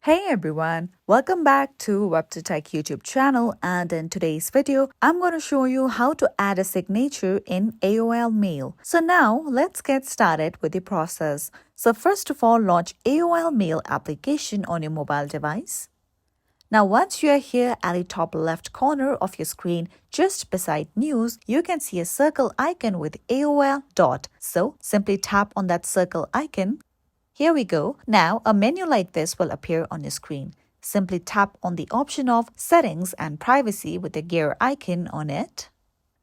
Hey everyone, welcome back to WebToTech YouTube channel, and in today's video, I'm going to show you how to add a signature in AOL Mail. So now let's get started with the process. So first of all, launch AOL Mail application on your mobile device. Now once you are here at the top left corner of your screen, just beside news, you can see a circle icon with AOL dot. So simply tap on that circle icon. Here we go. Now, a menu like this will appear on your screen. Simply tap on the option of Settings and Privacy with the gear icon on it.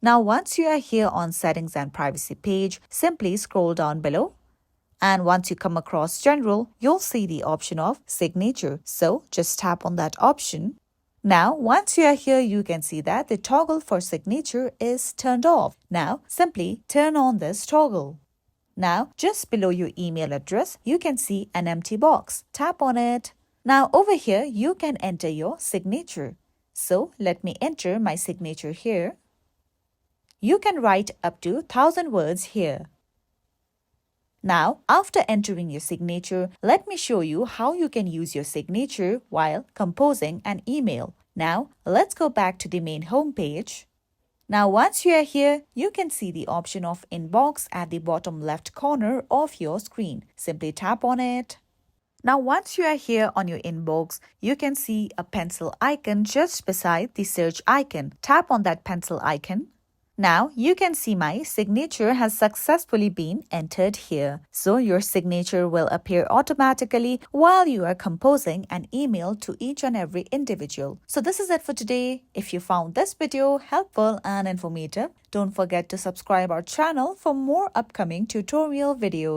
Now, once you are here on Settings and Privacy page, simply scroll down below. And once you come across General, you'll see the option of Signature. So, just tap on that option. Now, once you are here, you can see that the toggle for signature is turned off. Now, simply turn on this toggle. Now, just below your email address, you can see an empty box. Tap on it. Now, over here, you can enter your signature. So, let me enter my signature here. You can write up to 1,000 words here. Now, after entering your signature, let me show you how you can use your signature while composing an email. Now, let's go back to the main home page. Now, once you are here, you can see the option of Inbox at the bottom left corner of your screen. Simply tap on it. Now, once you are here on your inbox, you can see a pencil icon just beside the search icon. Tap on that pencil icon. Now, you can see my signature has successfully been entered here. So, your signature will appear automatically while you are composing an email to each and every individual. So, this is it for today. If you found this video helpful and informative, don't forget to subscribe our channel for more upcoming tutorial videos.